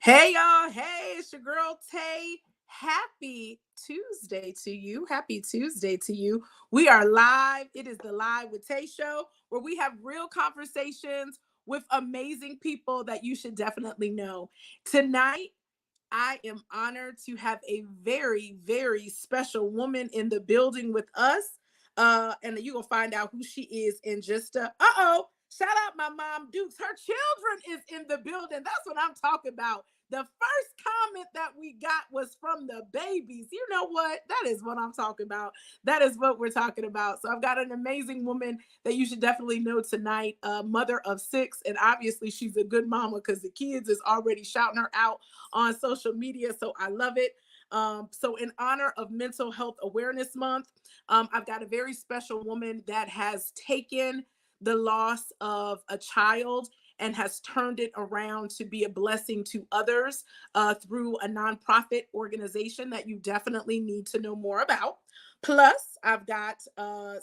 Hey y'all, hey, it's your girl Tay. Happy Tuesday to you. Happy Tuesday to you. We are live. It is the Live with Tay show where we have real conversations with amazing people that you should definitely know. Tonight, I am honored to have a very, very special woman in the building with us. And you're going to find out who she is in just shout out my mom Dukes. Her children is in the building. That's what I'm talking about. The first comment that we got was from the babies. You know what? That is what I'm talking about. That is what we're talking about. So I've got an amazing woman that you should definitely know tonight, a mother of 6. And obviously she's a good mama because the kids is already shouting her out on social media. So I love it. So in honor of Mental Health Awareness Month, I've got a very special woman that has taken the loss of a child and has turned it around to be a blessing to others through a nonprofit organization that you definitely need to know more about. Plus, I've got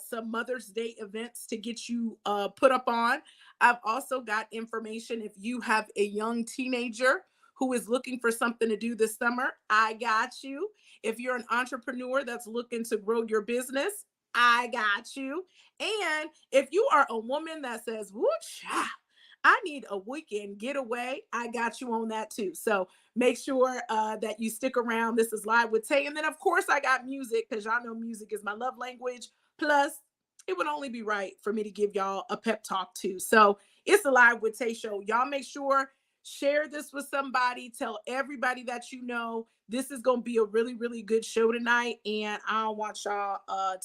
some Mother's Day events to get you put up on. I've also got information if you have a young teenager who is looking for something to do this summer, I got you. If you're an entrepreneur that's looking to grow your business, I got you. And if you are a woman that says, whoosh, I need a weekend getaway, I got you on that too. So make sure that you stick around. This is Live with Tay. And then, of course, I got music because y'all know music is my love language. Plus, it would only be right for me to give y'all a pep talk too. So it's the Live with Tay show. Y'all make sure share this with somebody. Tell everybody that you know. This is going to be a really, really good show tonight. And I don't want y'all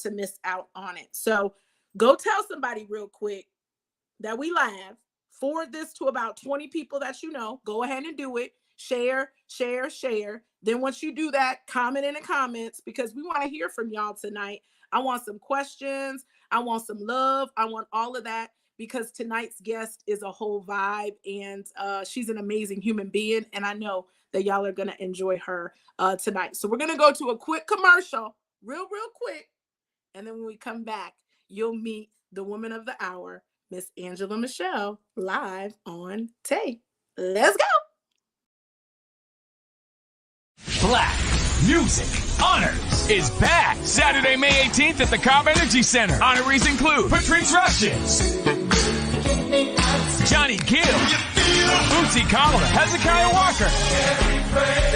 to miss out on it. So go tell somebody real quick that we live. Forward this to about 20 people that you know. Go ahead and do it. Share, share, share. Then once you do that, comment in the comments because we want to hear from y'all tonight. I want some questions. I want some love. I want all of that because tonight's guest is a whole vibe and she's an amazing human being. And I know that y'all are going to enjoy her tonight. So we're going to go to a quick commercial, real quick. And then when we come back, you'll meet the woman of the hour, Miss Angela Michelle, live on Tay. Let's go. Black Music Honors is back Saturday, May 18th at the Cobb Energy Center. Honorees include Patrice Rushes, Johnny Gill, Bootsy Collins, Hezekiah Walker.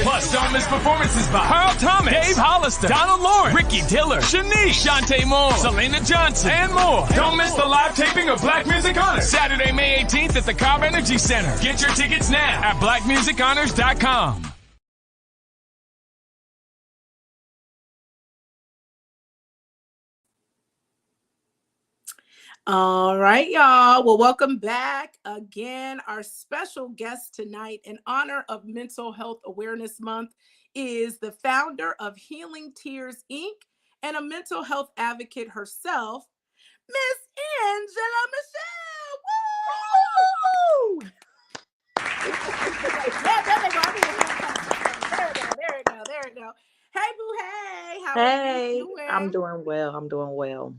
Plus, don't miss performances by Carl Thomas, Dave Hollister, Donald Lawrence, Ricky Diller, Shanice, Shantae Moore, Selena Johnson, and more. Don't miss the live taping of Black Music Honors Saturday, May 18th at the Cobb Energy Center. Get your tickets now at blackmusichonors.com. All right, y'all. Well, welcome back again. Our special guest tonight in honor of Mental Health Awareness Month is the founder of Healing Tears, Inc. and a mental health advocate herself, Miss Angela Michelle. Woo! There we go. Hey, boo, hey. How are you doing? I'm doing well.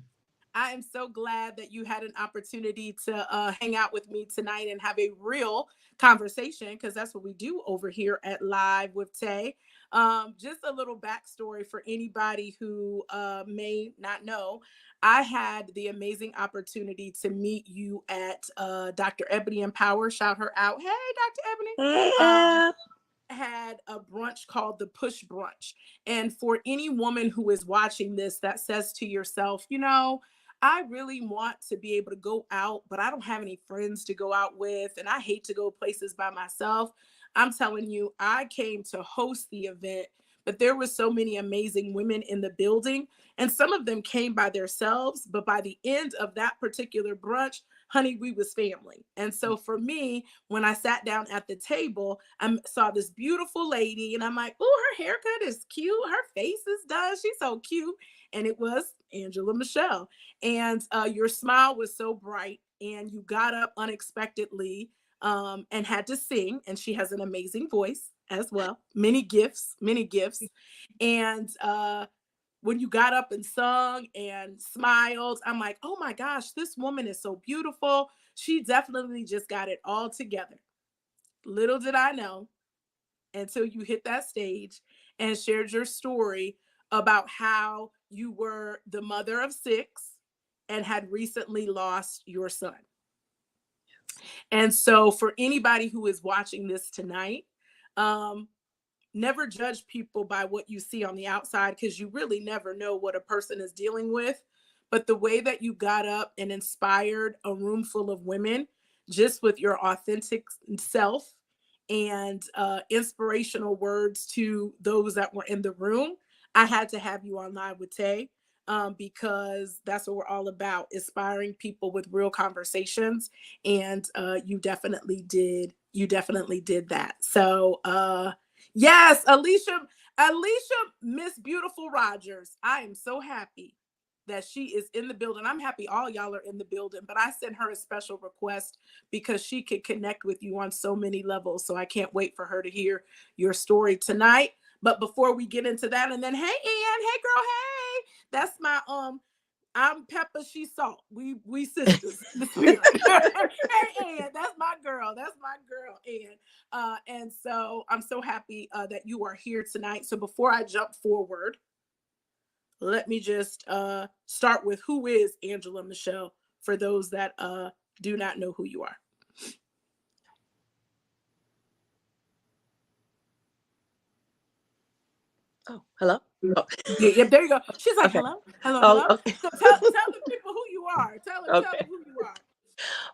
I am so glad that you had an opportunity to hang out with me tonight and have a real conversation because that's what we do over here at Live with Tay. Just a little backstory for anybody who may not know. I had the amazing opportunity to meet you at Dr. Ebony Empower. Shout her out. Hey, Dr. Ebony. Had a brunch called the Push Brunch. And for any woman who is watching this that says to yourself, you know, I really want to be able to go out, but I don't have any friends to go out with. And I hate to go places by myself. I'm telling you, I came to host the event, but there were so many amazing women in the building. And some of them came by themselves. But by the end of that particular brunch, honey, we was family. And so for me, when I sat down at the table, I saw this beautiful lady and I'm like, oh, her haircut is cute. Her face is done. She's so cute. And it was Angela Michelle. And your smile was so bright and you got up unexpectedly and had to sing. And she has an amazing voice as well. Many gifts. And when you got up and sung and smiled, I'm like, oh my gosh, this woman is so beautiful. She definitely just got it all together. Little did I know until you hit that stage and shared your story about how you were the mother of 6 and had recently lost your son. And so for anybody who is watching this tonight, never judge people by what you see on the outside, because you really never know what a person is dealing with. But the way that you got up and inspired a room full of women just with your authentic self and inspirational words to those that were in the room, I had to have you on Live with Tay, because that's what we're all about, inspiring people with real conversations. And you definitely did that. So yes, Alicia, Miss Beautiful Rogers, I am so happy that she is in the building. I'm happy all y'all are in the building, but I sent her a special request because she could connect with you on so many levels. So I can't wait for her to hear your story tonight. But before we get into that, and then, hey, Ann, hey, girl, hey, that's my, I'm pepper, she's salt. We sisters. Hey, Ann, that's my girl. Ann. And so I'm so happy that you are here tonight. So before I jump forward, let me just start with, who is Angela Michelle for those that do not know who you are. Oh, hello. Oh. Yeah, there you go. She's like, Okay. hello. Okay. So tell the people who you are. Tell them who you are.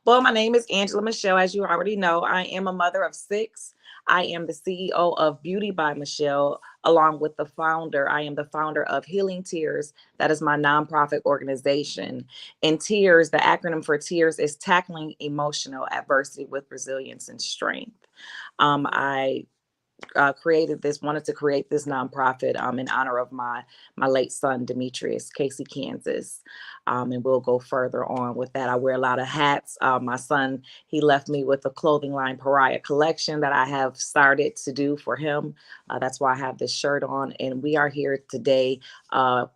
Well, my name is Angela Michelle. As you already know, I am a mother of 6. I am the CEO of Beauty by Michelle, along with the founder. I am the founder of Healing Tears. That is my nonprofit organization. And Tears, the acronym for Tears, is tackling emotional adversity with resilience and strength. I wanted to create this nonprofit in honor of my late son, Demetrius, Casey, Kansas. And we'll go further on with that. I wear a lot of hats. My son, he left me with a clothing line, Pariah Collection, that I have started to do for him. That's why I have this shirt on. And we are here today.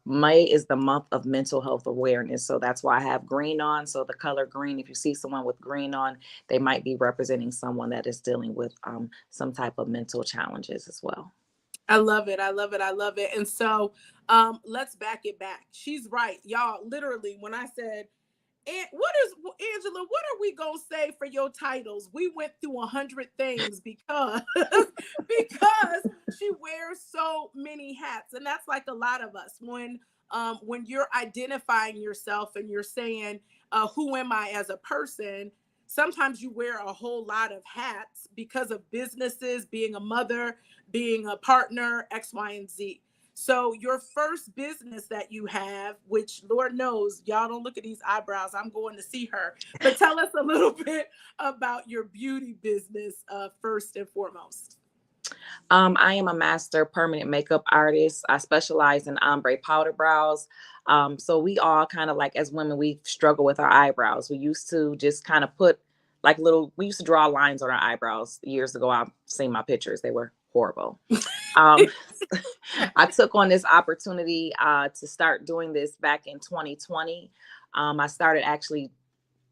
May is the month of mental health awareness. So that's why I have green on. So the color green, if you see someone with green on, they might be representing someone that is dealing with some type of mental challenges as well. I love it. And so let's back it back. She's right. Y'all, literally, when I said, Angela, what are we going to say for your titles? We went through 100 things because she wears so many hats. And that's like a lot of us. When you're identifying yourself and you're saying, who am I as a person? Sometimes you wear a whole lot of hats because of businesses, being a mother, being a partner, X, Y, and Z. So your first business that you have, which Lord knows, y'all don't look at these eyebrows, I'm going to see her, but tell us a little bit about your beauty business first and foremost. I am a master permanent makeup artist. I specialize in ombre powder brows. So we all kind of, like, as women, we struggle with our eyebrows. We used to just kind of put we used to draw lines on our eyebrows years ago. I've seen my pictures. They were horrible. I took on this opportunity to start doing this back in 2020. I started actually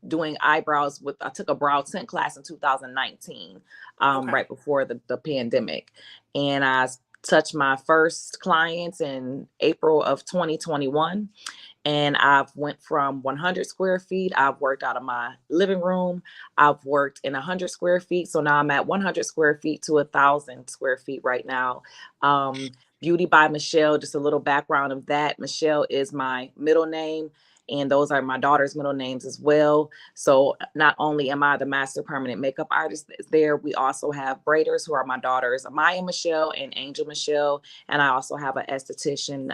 doing eyebrows I took a brow tint class in 2019, right before the pandemic. And I touched my first clients in April of 2021. And I've went from 100 square feet. I've worked out of my living room. I've worked in 100 square feet. So now I'm at 100 square feet to 1,000 square feet right now. Beauty by Michelle, just a little background of that. Michelle is my middle name, and those are my daughter's middle names as well. So not only am I the master permanent makeup artist there, we also have braiders who are my daughters, Amaya Michelle and Angel Michelle. And I also have an esthetician,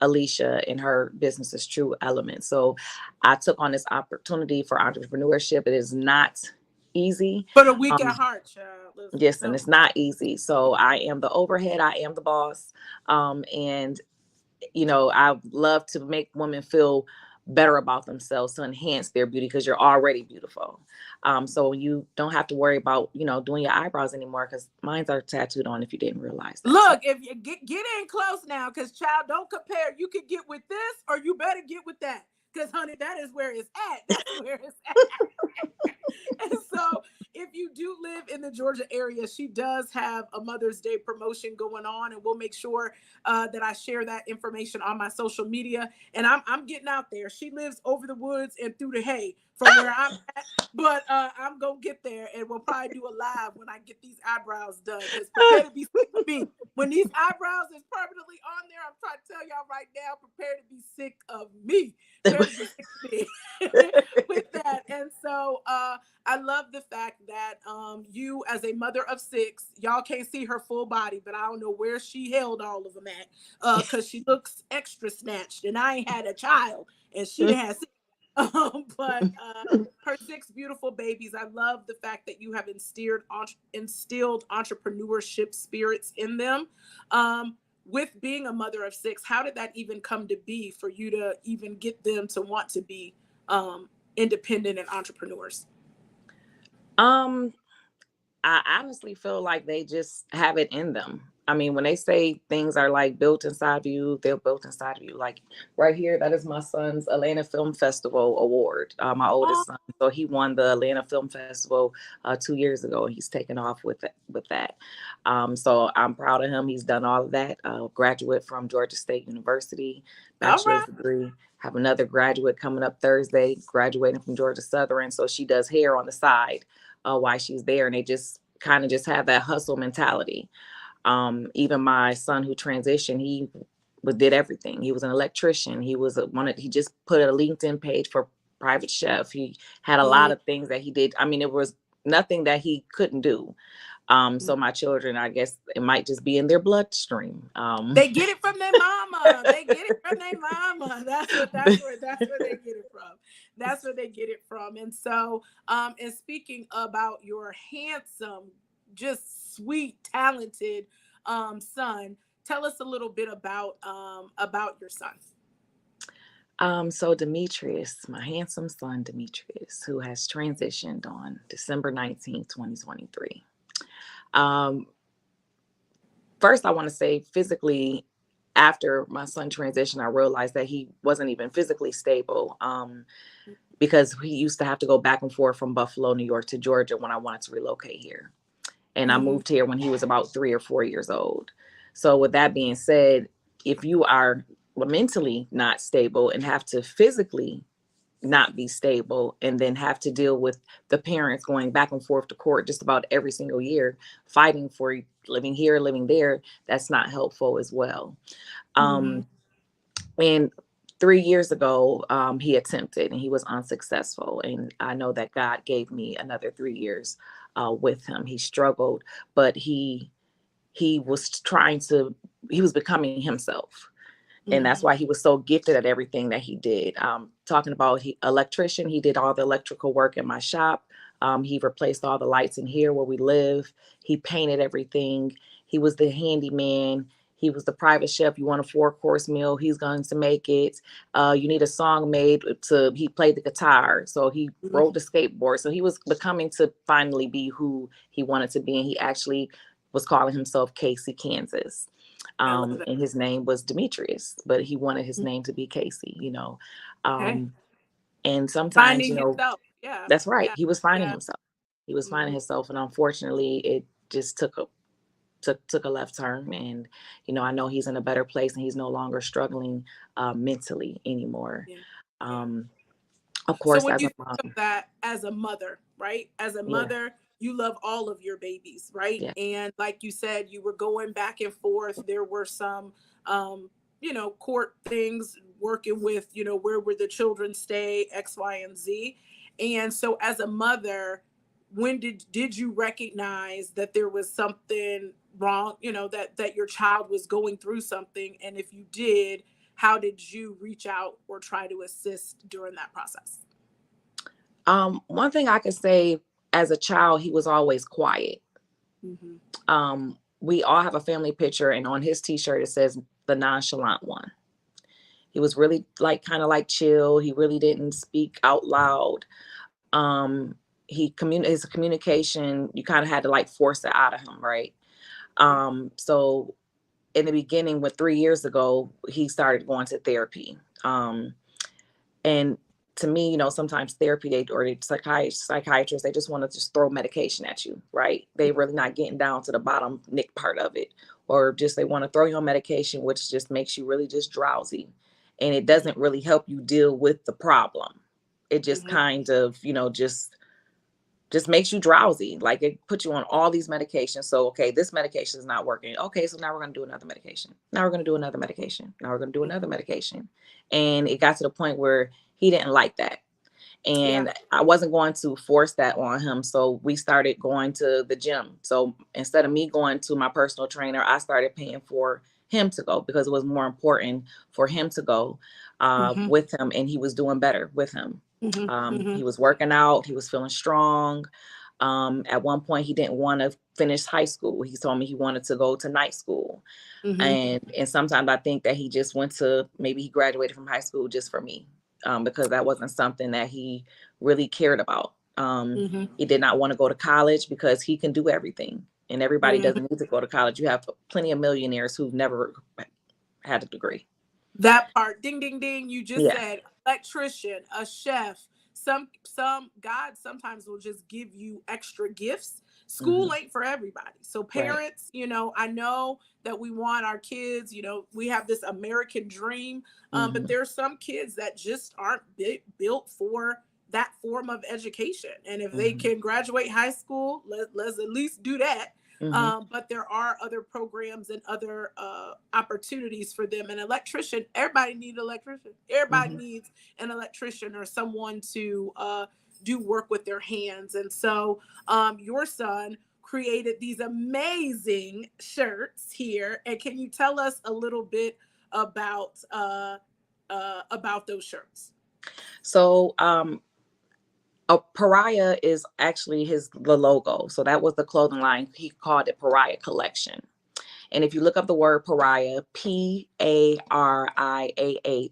Alicia, and her business is True Element. So I took on this opportunity for entrepreneurship. It is not easy. But a week at heart, child. Yes, and it's not easy. So I am the overhead. I am the boss. And you know, I love to make women feel better about themselves, to enhance their beauty, because you're already beautiful. So you don't have to worry about, doing your eyebrows anymore, because mine are tattooed on, if you didn't realize that. Look, if you get in close now, because child, don't compare. You could get with this or you better get with that. Because honey, that is where it's at. That's where it's at. And so if you do live live in the Georgia area, she does have a Mother's Day promotion going on, and we'll make sure that I share that information on my social media. And I'm getting out there. She lives over the woods and through the hay from where I'm at, but I'm gonna get there, and we'll probably do a live when I get these eyebrows done. Because prepare to be sick of me when these eyebrows is permanently on there. I'm trying to tell y'all right now, prepare to be sick of me. Prepare to be sick of me with that. And so I love the fact that you, as a mother of 6, y'all can't see her full body, but I don't know where she held all of them at, because she looks extra snatched, and I ain't had a child, and she done had 6. But her 6 beautiful babies. I love the fact that you have instilled entrepreneurship spirits in them. With being a mother of 6, how did that even come to be for you to even get them to want to be independent and entrepreneurs? I honestly feel like they just have it in them. I mean, when they say things are like built inside of you, they're built inside of you. Like right here, that is my son's Atlanta Film Festival award, my oldest son. So he won the Atlanta Film Festival 2 years ago, and he's taken off with that. So I'm proud of him. He's done all of that. Graduate from Georgia State University, bachelor's degree. Have another graduate coming up Thursday, graduating from Georgia Southern. So she does hair on the side while she's there, and they just kind of just have that hustle mentality. Even my son who transitioned, he did everything. He was an electrician. He just put a LinkedIn page for private chef. He had a lot of things that he did. I mean, it was nothing that he couldn't do. So my children, I guess it might just be in their bloodstream. They get it from their mama. They get it from their mama. That's where they get it from. That's where they get it from. And so, and speaking about your handsome, just sweet, talented son, tell us a little bit about your son. So Demetrius, my handsome son, Demetrius, who has transitioned on December 19th, 2023. First, I want to say physically, after my son transitioned, I realized that he wasn't even physically stable, because he used to have to go back and forth from Buffalo, New York to Georgia when I wanted to relocate here. And I moved here when he was about 3 or 4 years old. So with that being said, if you are mentally not stable and have to physically not be stable, and then have to deal with the parents going back and forth to court just about every single year, fighting for living here, living there, that's not helpful as well. And 3 years ago, he attempted, and he was unsuccessful. And I know that God gave me another 3 years with him. He struggled, but he was he was becoming himself. And that's why he was so gifted at everything that he did. Talking about electrician, he did all the electrical work in my shop. He replaced all the lights in here where we live. He painted everything. He was the handyman. He was the private chef. You want a 4-course meal, he's going to make it. You need a song made, he played the guitar. So he rode the skateboard. So he was becoming to finally be who he wanted to be. And he actually was calling himself Casey, Kansas. And his name was Demetrius, but he wanted his name to be Casey, and sometimes, finding himself. Yeah, that's right. Yeah. He was finding himself. He was finding himself. And unfortunately, it just took a left turn. And, I know he's in a better place, and he's no longer struggling mentally anymore. Yeah. Of course, so when you think of that as a mother, right? As a mother, you love all of your babies, right? Yeah. And like you said, you were going back and forth. There were some, court things, working with, where would the children stay, X, Y, and Z. And so as a mother, when did you recognize that there was something wrong, that your child was going through something? And if you did, how did you reach out or try to assist during that process? One thing I could say, as a child, he was always quiet. We all have a family picture, and on his t-shirt, it says the nonchalant one. He was really kind of chill. He really didn't speak out loud. His communication, you kind of had to force it out of him. Right. So in the beginning, 3 years ago, he started going to therapy. And to me, sometimes therapy or the psychiatrists, they just want to just throw medication at you, right? They really not getting down to the bottom nick part of it, or just they want to throw you on medication, which just makes you really just drowsy, and it doesn't really help you deal with the problem. It just kind of, just makes you drowsy. Like it puts you on all these medications. So, okay, this medication is not working. Okay, so now we're going to do another medication. Now we're going to do another medication. Now we're going to do another medication. And it got to the point where he didn't like that. And I wasn't going to force that on him. So we started going to the gym. So instead of me going to my personal trainer, I started paying for him to go because it was more important for him to go with him. And he was doing better with him. He was working out. He was feeling strong. At one point, he didn't want to finish high school. He told me he wanted to go to night school. And sometimes I think that he just maybe he graduated from high school just for me, because that wasn't something that he really cared about. He did not want to go to college because he can do everything. And everybody doesn't need to go to college. You have plenty of millionaires who've never had a degree. That part, ding, ding, ding. You just said electrician, a chef. Some God sometimes will just give you extra gifts. School ain't for everybody. So parents, I know that we want our kids, we have this American dream, but there's some kids that just aren't built for that form of education. And if they can graduate high school, let's at least do that. But there are other programs and other opportunities for them. An electrician, everybody needs an electrician. Everybody needs an electrician or someone to do work with their hands. And so your son created these amazing shirts here. And can you tell us a little bit about those shirts? So Pariah is actually the logo. So that was the clothing line. He called it Pariah Collection. And if you look up the word Pariah, P-A-R-I-A-H,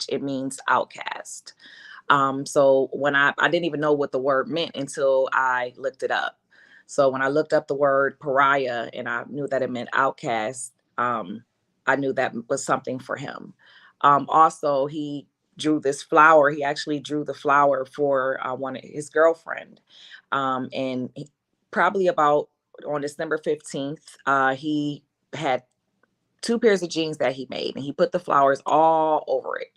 it means outcast. So when I didn't even know what the word meant until I looked it up. So when I looked up the word Pariah and I knew that it meant outcast, I knew that was something for him. Also, he drew this flower. He actually drew the flower for his girlfriend. And probably about on December 15th, he had 2 pairs of jeans that he made, and he put the flowers all over it.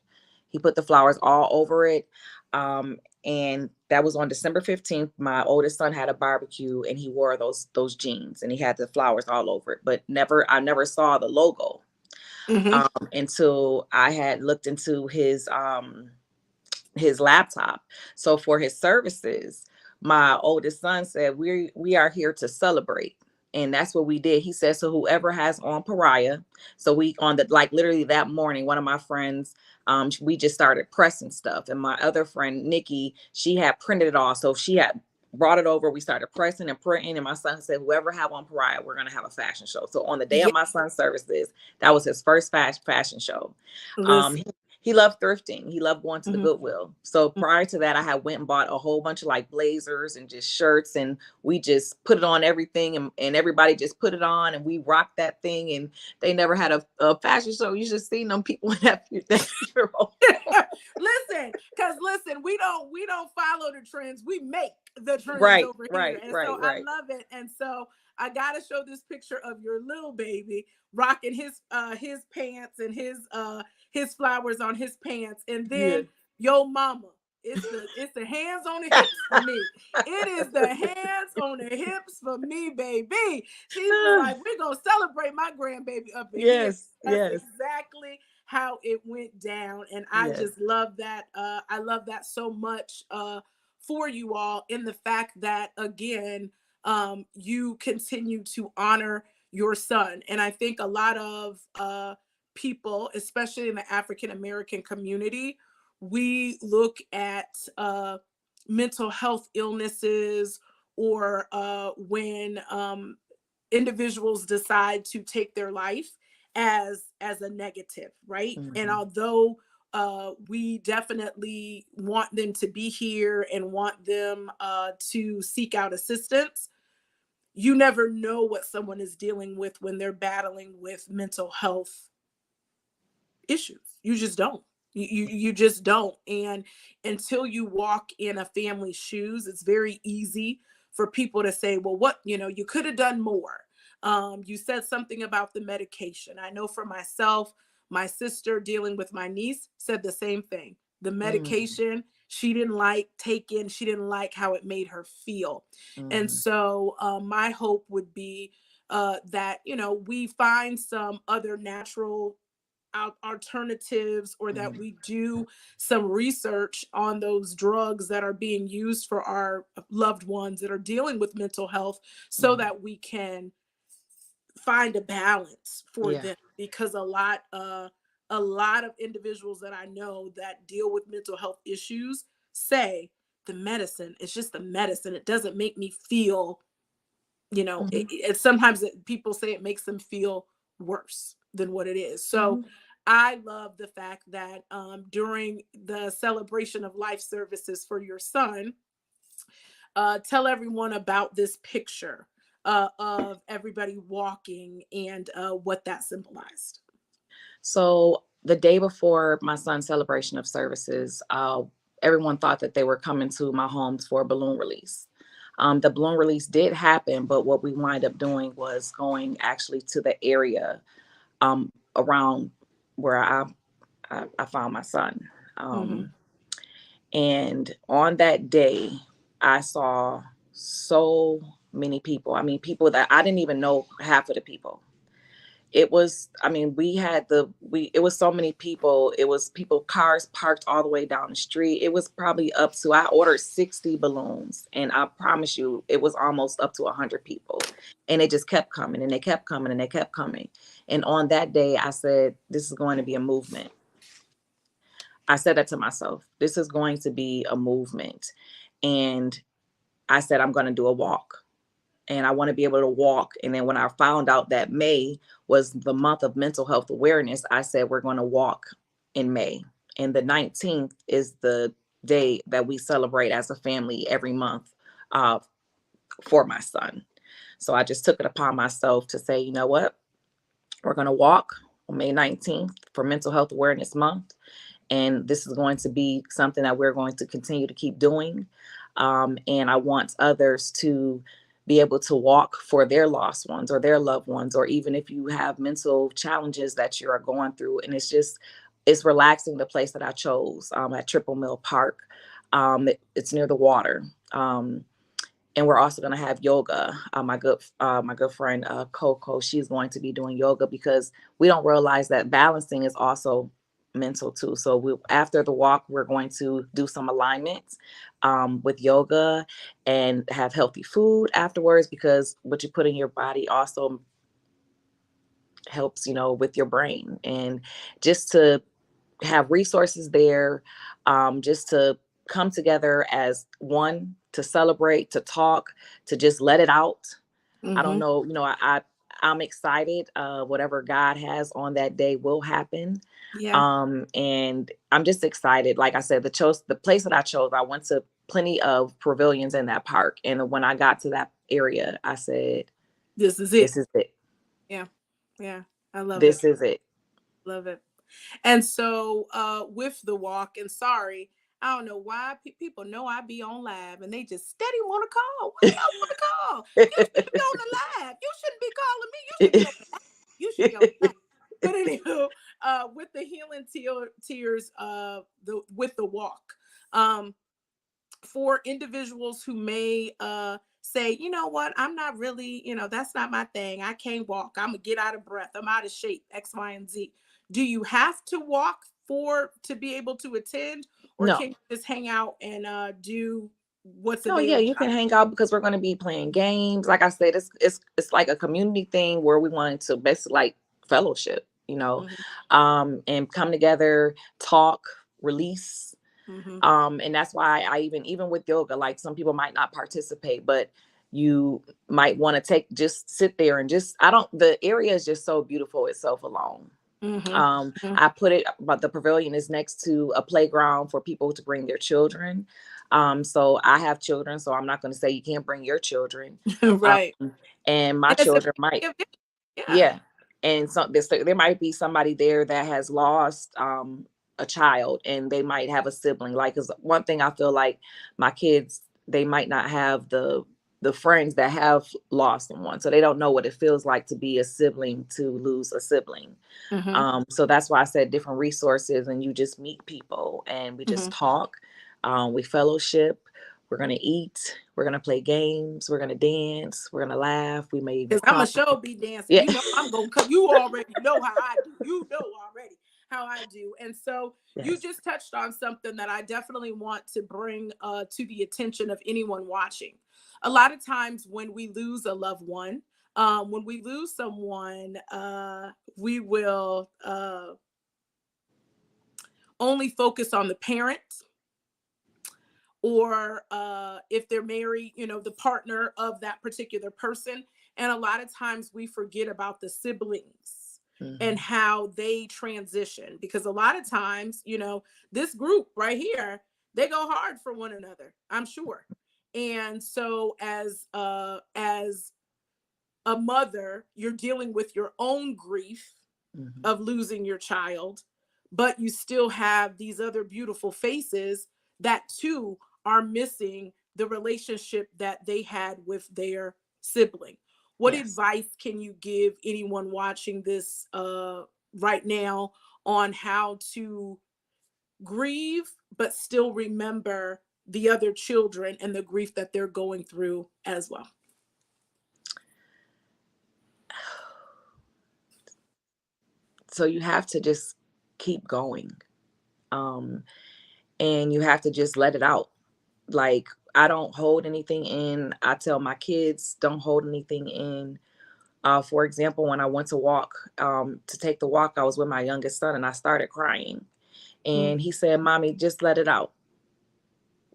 And that was on December 15th. My oldest son had a barbecue and he wore those jeans and he had the flowers all over it, but I never saw the logo. Until I had looked into his laptop. So for his services, my oldest son said, we are here to celebrate. And that's what we did. He said, so whoever has on Pariah. So we literally that morning, one of my friends, we just started pressing stuff. And my other friend, Nikki, she had printed it all. So she had brought it over. We started pressing and printing. And my son said, whoever have on Pariah, we're going to have a fashion show. So on the day of my son's services, that was his first fashion show. He loved thrifting. He loved going to the Goodwill. So prior to that, I had went and bought a whole bunch of blazers and just shirts, and we just put it on everything, and everybody just put it on, and we rocked that thing. And they never had a fashion show. You should see them people in that role. Listen, we don't follow the trends. We make the trends over here. I love it. And so I gotta show this picture of your little baby rocking his pants and his flowers on his pants, and then your mama. It's the hands on the hips for me. It is the hands on the hips for me, baby. She was like, we're gonna celebrate my grandbaby up in here. That's exactly how it went down. And I just love that. I love that so much for you all, in the fact that, again, you continue to honor your son. And I think a lot of people, especially in the African American community, we look at mental health illnesses, or when individuals decide to take their life as a negative, right? And although we definitely want them to be here and want them to seek out assistance, you never know what someone is dealing with when they're battling with mental health issues. You just don't. You just don't. And until you walk in a family's shoes, it's very easy for people to say, well, what, you could have done more. You said something about the medication. I know for myself, my sister dealing with my niece said the same thing. The medication she didn't like taking, she didn't like how it made her feel. And so my hope would be that, we find some other natural alternatives, or that we do some research on those drugs that are being used for our loved ones that are dealing with mental health, so that we can find a balance for them. Because a lot of individuals that I know that deal with mental health issues say the medicine, it's just the medicine, it doesn't make me feel, sometimes people say it makes them feel worse than what it is. So I love the fact that during the celebration of life services for your son, tell everyone about this picture of everybody walking and what that symbolized. So the day before my son's celebration of services, everyone thought that they were coming to my homes for a balloon release. The balloon release did happen, but what we wind up doing was going actually to the area around where I found my son. And on that day, I saw so many people. I mean, people that I didn't even know half of the people. It was, I mean, it was so many people. It was people, cars parked all the way down the street. It was probably up to, I ordered 60 balloons, and I promise you, it was almost up to 100 people. And it just kept coming, and they kept coming, and they kept coming. And on that day, I said, this is going to be a movement. I said that to myself, this is going to be a movement. And I said, I'm going to do a walk. And I want to be able to walk. And then when I found out that May was the month of mental health awareness, I said, we're going to walk in May. And the 19th is the day that we celebrate as a family every month for my son. So I just took it upon myself to say, you know what? We're going to walk on May 19th for Mental Health Awareness Month. And this is going to be something that we're going to continue to keep doing. And I want others to be able to walk for their lost ones or their loved ones, or even if you have mental challenges that you are going through. And it's relaxing, the place that I chose at Triple Mill Park. It's near the water. And we're also going to have yoga. My good friend, Coco, she's going to be doing yoga, because we don't realize that balancing is also mental too. So after the walk, we're going to do some alignments with yoga and have healthy food afterwards, because what you put in your body also helps, with your brain. And just to have resources there, just to come together as one, to celebrate, to talk, to just let it out. I don't know, I'm excited. Whatever God has on that day will happen. Yeah. And I'm just excited. Like I said, the place that I chose, I went to plenty of pavilions in that park. And when I got to that area, I said, this is it. This is it. Yeah. Yeah. I love this. This is it. Love it. And so with the walk, and sorry, I don't know why people know I be on live and they just steady want to call. Why y'all want to call? You should be on the live. You shouldn't be calling me. You should be on the live. You should be on the live. But anywho, with the healing tears, with the walk, for individuals who may say, you know what, I'm not really, that's not my thing. I can't walk. I'm gonna get out of breath. I'm out of shape. X, Y, and Z. Do you have to walk to be able to attend, or No. can you just hang out and do what's available? Yeah, you can hang out, because we're going to be playing games. Like I said, it's like a community thing where we wanted to basically like fellowship, and come together, talk, release. And that's why I even with yoga, like some people might not participate, but you might want to just sit there and the area is just so beautiful itself alone. I put it, but the pavilion is next to a playground for people to bring their children. So I have children, so I'm not going to say you can't bring your children. Right. And my children might. Yeah. And so there might be somebody there that has lost a child and they might have a sibling. Like, cause one thing I feel like my kids, they might not have the friends that have lost someone. So they don't know what it feels like to be a sibling, to lose a sibling. Mm-hmm. So that's why I said different resources, and you just meet people and we just talk, we fellowship, we're going to eat, we're going to play games, we're going to dance, we're going to laugh. We may Because I'm cry. a show be dancing. Yeah. You know, I'm going to come. You already know how I do. You know already how I do. And so you Yes. just touched on something that I definitely want to bring to the attention of anyone watching. A lot of times when we lose a loved one, when we lose someone, we will only focus on the parent, or if they're married, you know, the partner of that particular person. And a lot of times we forget about the siblings and how they transition, because a lot of times, you know, this group right here, they go hard for one another, I'm sure. And so as a mother, you're dealing with your own grief of losing your child, but you still have these other beautiful faces that too are missing the relationship that they had with their sibling. What Yes. advice can you give anyone watching this right now on how to grieve but still remember the other children and the grief that they're going through as well? So you have to just keep going. And you have to just let it out. Like, I don't hold anything in. I tell my kids, don't hold anything in. For example, when I went to walk, to take the walk, I was with my youngest son and I started crying. And he said, "Mommy, just let it out.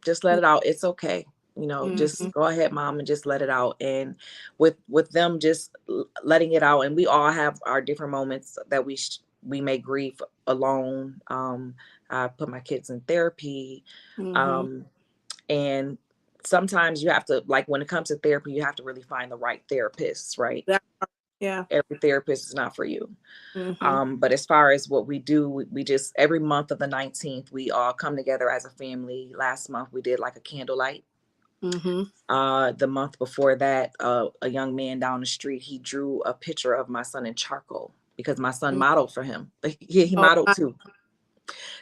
Just let it out. It's okay. You know, just go ahead, mom, and just let it out." And with them just letting it out, and we all have our different moments that we may grieve alone. I put my kids in therapy. And sometimes you have to, like, when it comes to therapy, you have to really find the right therapist, right? Yeah. Every therapist is not for you. Mm-hmm. But as far as what we do, we just, every month of the 19th, we all come together as a family. Last month, we did like a candlelight. The month before that, a young man down the street, he drew a picture of my son in charcoal because my son modeled for him. He modeled too.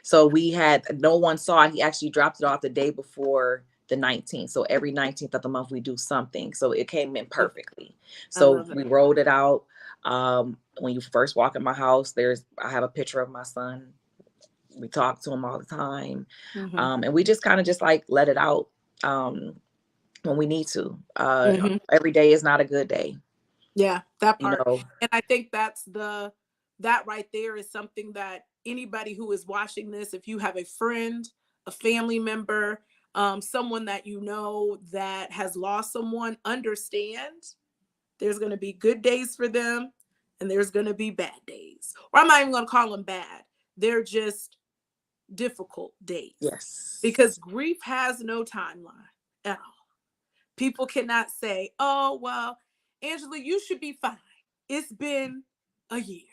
So we had, no one saw it. He actually dropped it off the day before the 19th. So every 19th of the month we do something. So it came in perfectly. So we rolled it out. When you first walk in my house, I have a picture of my son. We talk to him all the time. And we just kind of just like let it out when we need to. Every day is not a good day. Yeah, that You part. know, And I think that right there is something that anybody who is watching this, if you have a friend, a family member, someone that you know that has lost someone, understand there's going to be good days for them and there's going to be bad days. Or I'm not even going to call them bad. They're just difficult days. yes. Because grief has no timeline at all. People cannot say, "Oh, well, Angela, you should be fine. It's been a year.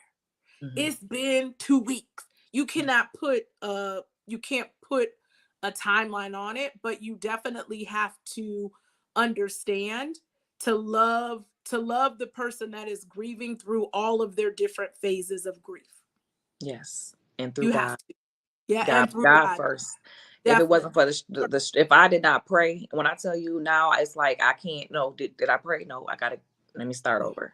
It's been 2 weeks." You cannot put you can't put a timeline on it, but you definitely have to understand to love the person that is grieving through all of their different phases of grief. Yes. And through You God. have to. Yeah, and through God God. first. If it Definitely. wasn't for if I did not pray, when I tell you now, it's like I can't. No, did I pray? No, I gotta, let me start over.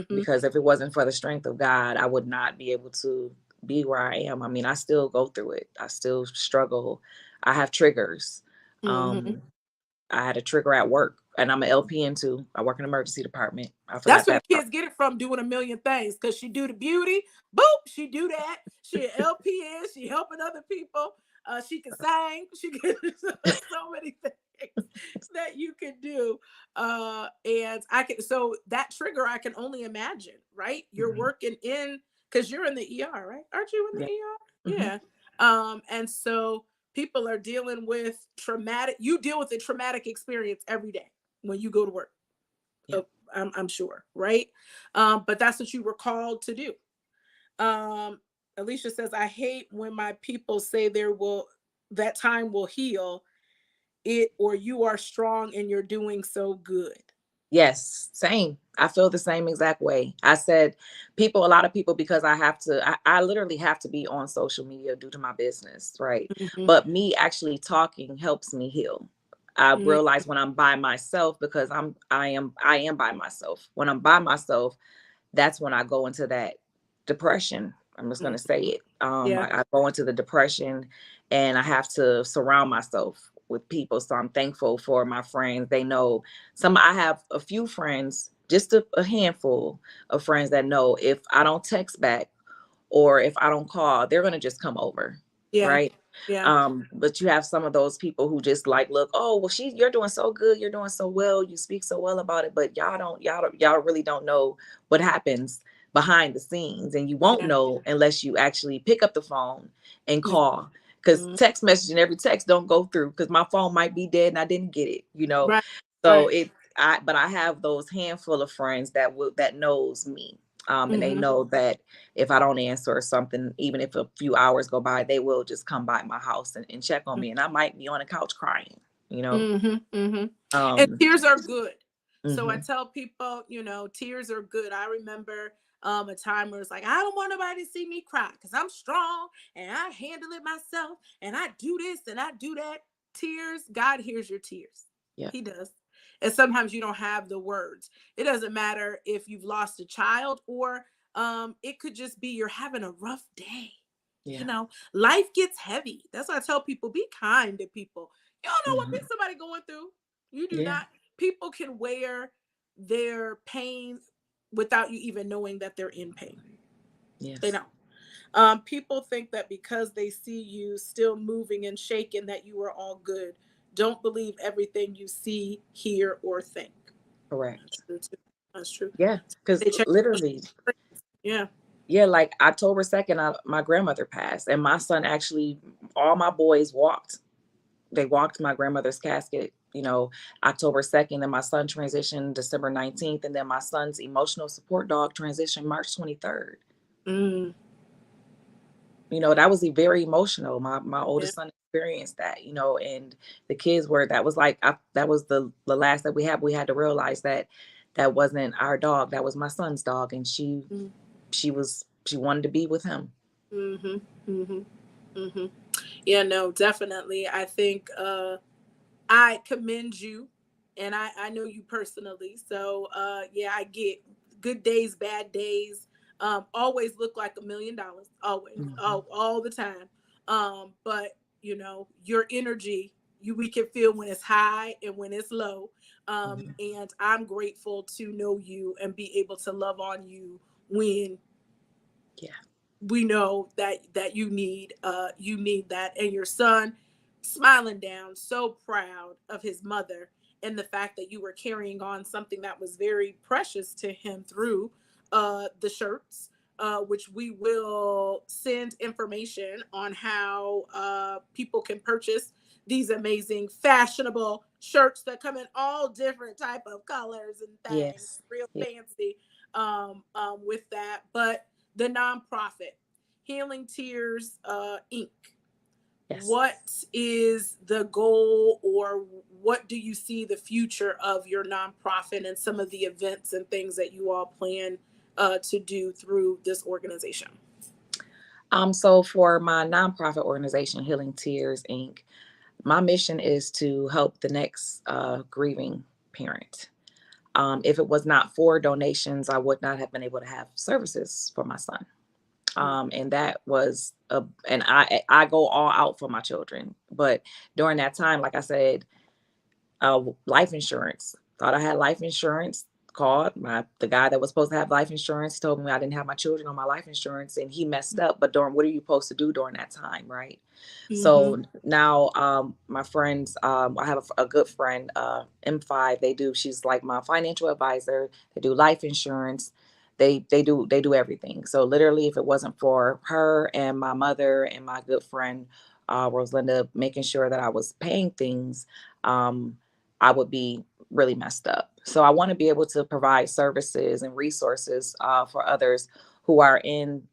Because if it wasn't for the strength of God, I would not be able to be where I am. I mean, I still go through it. I still struggle. I have triggers. I had a trigger at work, and I'm an LPN too. I work in the emergency department. I forgot That's where that the part. kids get it from, doing a million things. Because she do the beauty, boop, she do that. She an LPN, she helping other people. She can sing. She can so many things that you can do. And I can, so that trigger I can only imagine, right? You're working in, because you're in the ER, right? Aren't you in the ER? Yeah. And so people are dealing with traumatic, you deal with a traumatic experience every day when you go to work. I'm sure, right? But that's what you were called to do. Alicia says, I hate when my people say that time will heal it, or you are strong and you're doing so good. Yes, same. I feel the same exact way. I said a lot of people, because I literally have to be on social media due to my business, right? Mhm. But me actually talking helps me heal. I Mhm. realize when I'm by myself, because I am by myself. When I'm by myself, that's when I go into that depression. I'm just going to say it. Yeah. I go into the depression, and I have to surround myself with people. So I'm thankful for my friends. They know I have a few friends, just a handful of friends that know if I don't text back or if I don't call, they're going to just come over. Yeah. Right. Yeah. But you have some of those people who just like, look, oh, well, you're doing so good. You're doing so well. You speak so well about it, but y'all really don't know what happens behind the scenes. And you won't Yeah. know unless you actually pick up the phone and Yeah. call, because Mhm. text messaging, every text don't go through because my phone might be dead and I didn't get it, Right. So Right. but I have those handful of friends that knows me. And they Mhm. know that if I don't answer or something, even if a few hours go by, they will just come by my house and check on me. And I might be on the couch crying, you know. Mm-hmm, mm-hmm. And Um, tears are good. So I mhm. tell people, tears are good. I remember a time where it's like, I don't want nobody to see me cry because I'm strong and I handle it myself and I do this and I do that. Tears, God hears your tears. Yeah. He does. And sometimes you don't have the words. It doesn't matter if you've lost a child, or it could just be you're having a rough day. Yeah. Life gets heavy. That's why I tell people, be kind to people. You don't know what Mhm. somebody going through. You do Yeah. not. People can wear their pain without you even knowing that they're in pain. They Yes. don't. People think that because they see you still moving and shaking that you are all good. Don't believe everything you see, hear, or think. That's Correct. true too. That's true. Yeah. Because They check. literally, Yeah. yeah, like October 2nd, my grandmother passed, and my son actually, all my boys walked. They walked my grandmother's casket, October 2nd, and my son transitioned December 19th, and then my son's emotional support dog transitioned March 23rd. Mm, That was very emotional. My yeah. oldest son experienced that, and the kids that was like, that was the last that we had. We had to realize that that wasn't our dog. That was my son's dog. And Mm, she wanted to be with him. mm-hmm. Mm-hmm. Mm-hmm. Yeah, no, definitely. I think I commend you, and I know you personally. So yeah, I get good days, bad days. Always look like $1,000,000. Always, Mhm. all the time. But your energy, we can feel when it's high and when it's low. Mhm. And I'm grateful to know you and be able to love on you when Yeah. we know that you need that. And your son smiling down, so proud of his mother, and the fact that you were carrying on something that was very precious to him through the shirts, which we will send information on how people can purchase these amazing fashionable shirts that come in all different type of colors and things, Yes. real Yeah. fancy, with that. But the nonprofit Healing Tears Inc. Yes. What is the goal, or what do you see the future of your nonprofit and some of the events and things that you all plan to do through this organization? So for my nonprofit organization, Healing Tears Inc., my mission is to help the next grieving parent. If it was not for donations, I would not have been able to have services for my son. And that was and I go all out for my children. But during that time, like I said, life insurance. Thought I had life insurance. Called the guy that was supposed to have life insurance, told me I didn't have my children on my life insurance, and he messed up. But what are you supposed to do during that time, right? Mm-hmm. So now, my friends, I have a good friend, M5. She's like my financial advisor. They do life insurance. They do everything. So literally, if it wasn't for her and my mother and my good friend, Rosalinda, making sure that I was paying things, I would be really messed up. So I want to be able to provide services and resources for others who are in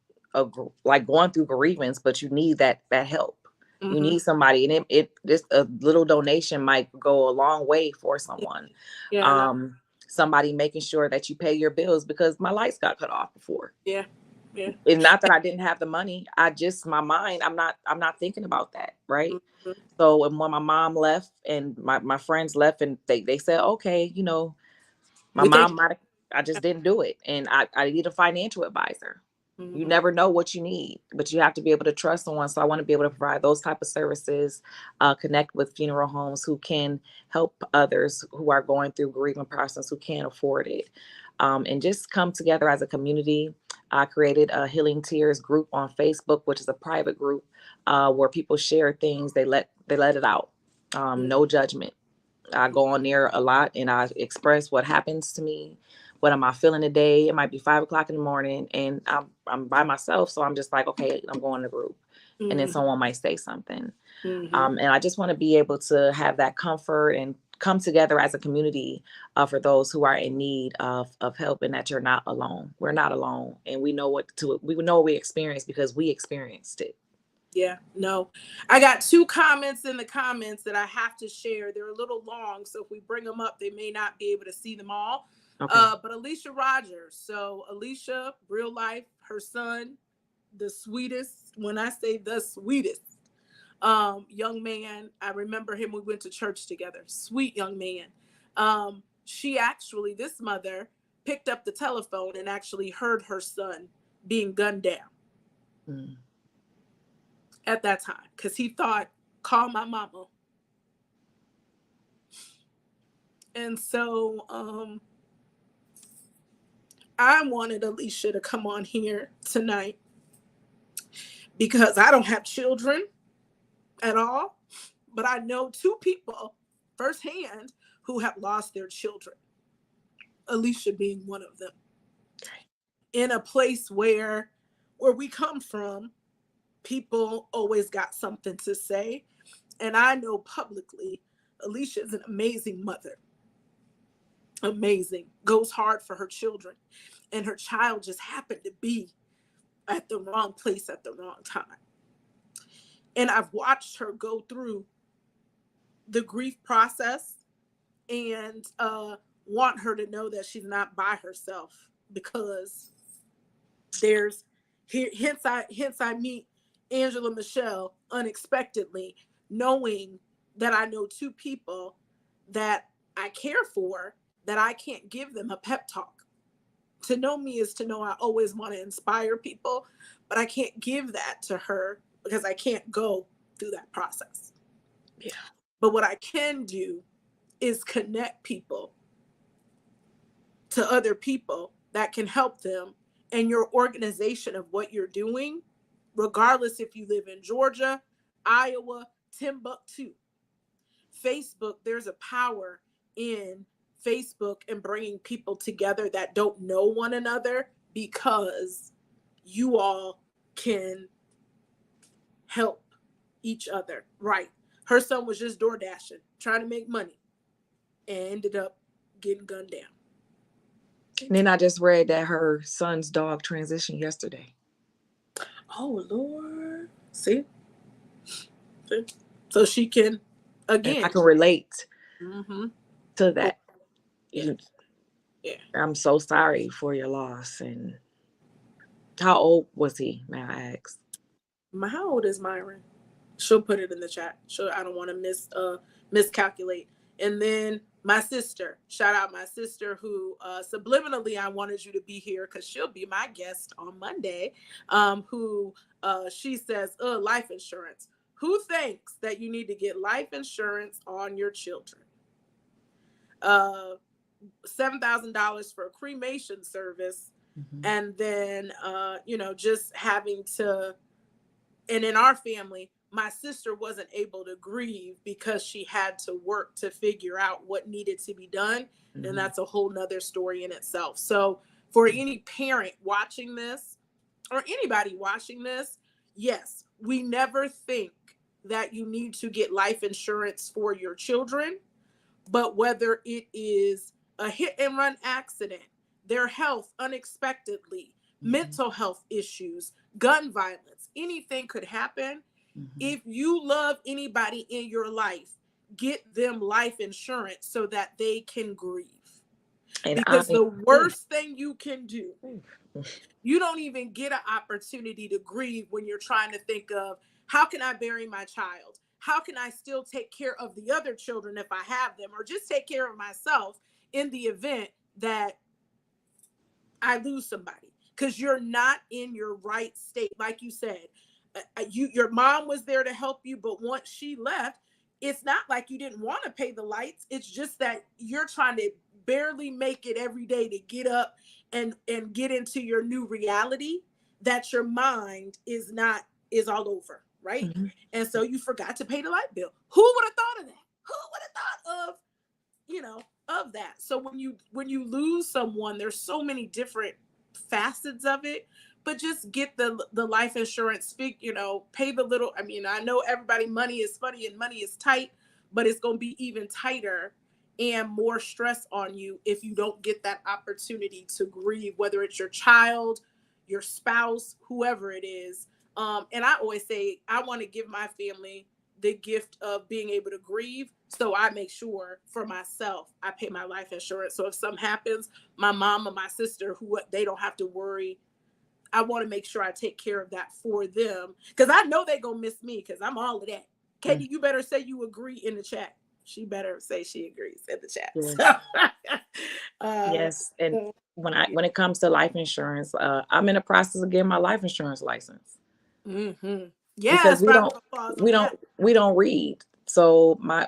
like going through bereavements, but you need that help. You Mhm. need somebody, and it just a little donation might go a long way for someone. Yeah, I know. Somebody making sure that you pay your bills, because my lights got cut off before. Yeah, yeah. And not that I didn't have the money, I just, my mind, I'm not thinking about that, right? Mhm. So when my mom left and my friends left, and they said, okay, you know, my We think. mom might, I just didn't do it. And I need a financial advisor. You Mhm. never know what you need, but you have to be able to trust someone. So I want to be able to provide those type of services, connect with funeral homes who can help others who are going through bereavement process, who can't afford it, and just come together as a community. I created a Healing Tears group on Facebook, which is a private group where people share things. They let it out. No judgment. I go on there a lot and I express what happens to me. What am I feeling today? It might be 5 o'clock in the morning and I'm by myself. So I'm just like, okay, I'm going to group. And then Mhm. someone might say something. Mhm. And I just want to be able to have that comfort and come together as a community for those who are in need of help, and that you're not alone. We're not alone. And we know we know what we experienced because we experienced it. Yeah, no. I got 2 comments in the comments that I have to share. They're a little long, so if we bring them up, they may not be able to see them all. Okay. But Alicia Rogers. So Alicia, real life, her son, the sweetest, when I say the sweetest, young man. I remember him. We went to church together. Sweet young man. She actually, this mother, picked up the telephone and actually heard her son being gunned down Mm. at that time because he thought, call my mama. And so I wanted Alicia to come on here tonight because I don't have children at all, but I know 2 people firsthand who have lost their children, Alicia being one of them, in a place where we come from, people always got something to say. And I know publicly, Alicia is an amazing mother. Amazing. Goes hard for her children. And her child just happened to be at the wrong place at the wrong time. And I've watched her go through the grief process and want her to know that she's not by herself, because there's hence I meet Angela Michelle unexpectedly, knowing that I know 2 people that I care for, that I can't give them a pep talk. To know me is to know I always want to inspire people, but I can't give that to her because I can't go through that process. Yeah. But what I can do is connect people to other people that can help them. And your organization of what you're doing, regardless if you live in Georgia, Iowa, Timbuktu, Facebook, there's a power in Facebook and bringing people together that don't know one another, because you all can help each other. Right. Her son was just door dashing, trying to make money, and ended up getting gunned down. And then I just read that her son's dog transitioned yesterday. Oh, Lord. See? So she can, again. And I can relate Mm-hmm. to that. Yeah. Yeah. I'm so sorry for your loss. And how old was he, may I ask? How old is Myron? She'll put it in the chat. I don't want to miscalculate. And then my sister, shout out my sister, who subliminally I wanted you to be here because she'll be my guest on Monday. Who she says, life insurance. Who thinks that you need to get life insurance on your children? $7,000 for a cremation service, and then just having to. And in our family, my sister wasn't able to grieve because she had to work to figure out what needed to be done. And that's a whole nother story in itself. So for any parent watching this, or anybody watching this, yes, we never think that you need to get life insurance for your children, but whether it is a hit and run accident, their health unexpectedly, mental health issues, gun violence, anything could happen. If you love anybody in your life, get them life insurance so that they can grieve. And Because the worst thing you can do, you don't even get an opportunity to grieve when you're trying to think of, how can I bury my child? How can I still take care of the other children if I have them, or just take care of myself in the event that I lose somebody? Because you're not in your right state. Like you said, your mom was there to help you, but once she left, it's not like you didn't want to pay the lights. It's just that you're trying to barely make it every day to get up and get into your new reality, that your mind is all over, right? And so you forgot to pay the light bill. Who would have thought of that? Who would have thought of that? So when you lose someone, there's so many different facets of it, but just get the life insurance, pay the little. I mean, I know everybody, money is funny and money is tight, but it's going to be even tighter and more stress on you if you don't get that opportunity to grieve, whether it's your child, your spouse, whoever it is. And I always say, I want to give my family the gift of being able to grieve. So I make sure for myself, I pay my life insurance. So if something happens, my mom or my sister, they don't have to worry. I want to make sure I take care of that for them, because I know they're going to miss me, because I'm all of that. Katie, you better say you agree in the chat. She better say she agrees in the chat. Yes. Yes. And when it comes to life insurance, I'm in the process of getting my life insurance license. Yeah, because we don't read. So my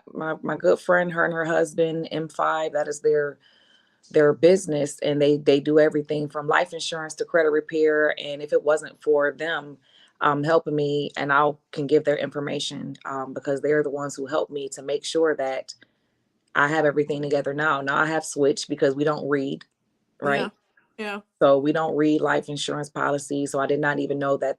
good friend, her and her husband, M5, that is their business, and they do everything from life insurance to credit repair. And if it wasn't for them helping me, and I can give their information because they're the ones who helped me to make sure that I have everything together now. Now I have switched because we don't read, right? Yeah. So we don't read life insurance policies. So I did not even know that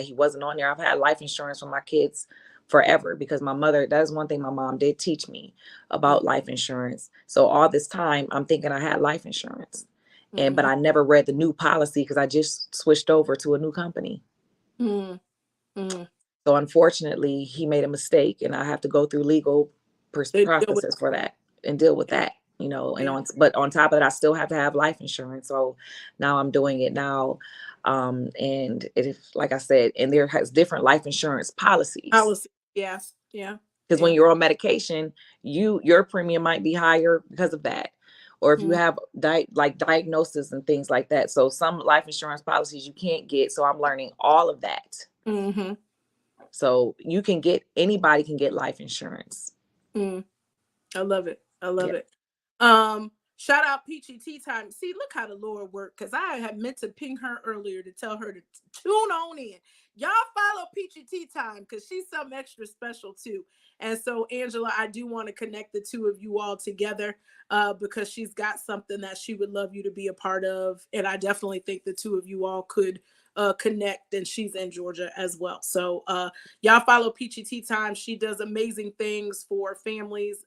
he wasn't on there. I've had life insurance for my kids forever, because my mother, that is one thing my mom did teach me about life insurance. So all this time I'm thinking I had life insurance, but I never read the new policy because I just switched over to a new company. So unfortunately he made a mistake, and I have to go through legal processes for that and deal with that. But on top of that, I still have to have life insurance. So now I'm doing it now. And it is, like I said, and there has different life insurance policies. Yeah. Because when you're on medication, your premium might be higher because of that. Or if you have diagnosis and things like that. So some life insurance policies you can't get. So I'm learning all of that. So anybody can get life insurance. I love it. Shout out Peachy Tea Time. See, look how the Lord worked, because I had meant to ping her earlier to tell her to tune on in. Y'all follow Peachy Tea Time, because she's something extra special too. And so, Angela, I do want to connect the two of you all together because she's got something that she would love you to be a part of. And I definitely think the two of you all could connect, and she's in Georgia as well. So y'all follow Peachy Tea Time. She does amazing things for families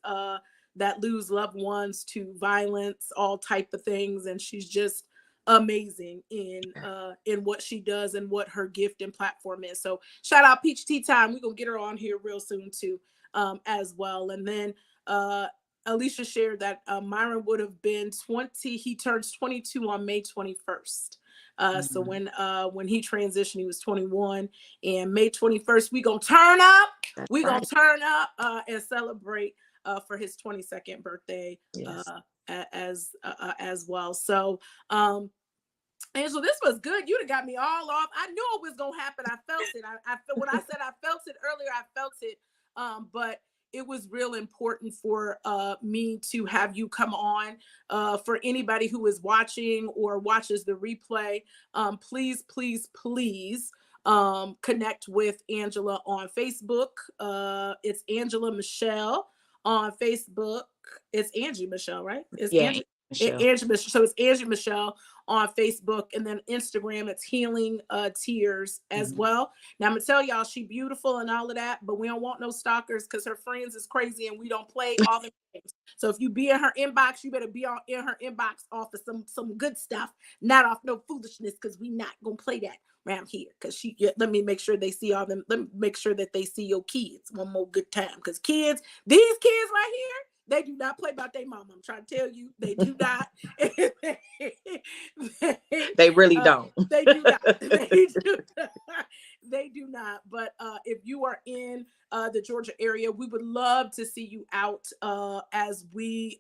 that lose loved ones to violence, all type of things. And she's just amazing in what she does and what her gift and platform is. So shout out Peachy Tea Time. We're going to get her on here real soon too as well. And then Alicia shared that Myron would have been 20. He turns 22 on May 21st. So when he transitioned, he was 21, and May 21st, we gonna turn up. Gonna turn up and celebrate for his 22nd birthday as well. So Angela, this was good. You done got me all off. I knew it was gonna happen. I felt it. When I said I felt it earlier, I felt it. But it was real important for me to have you come on. For anybody who is watching or watches the replay, please connect with Angela on Facebook. It's Angela Michelle on Facebook. It's Angie Michelle, right? It's Angie. Michelle. Angie Michelle. So it's Angie Michelle on Facebook, and then Instagram it's Healing Tears as well. Now I'm gonna tell y'all she beautiful and all of that, but we don't want no stalkers because her friends is crazy and we don't play all the games. So if you be in her inbox, you better be in her inbox off of some good stuff, not off no foolishness, because we not gonna play that around here. Because let me make sure they see all them. Let me make sure that they see your kids one more good time. Because these kids right here, they do not play about their mama. I'm trying to tell you, they do not. They really don't. They do not. They do not. But if you are in the Georgia area, we would love to see you out as we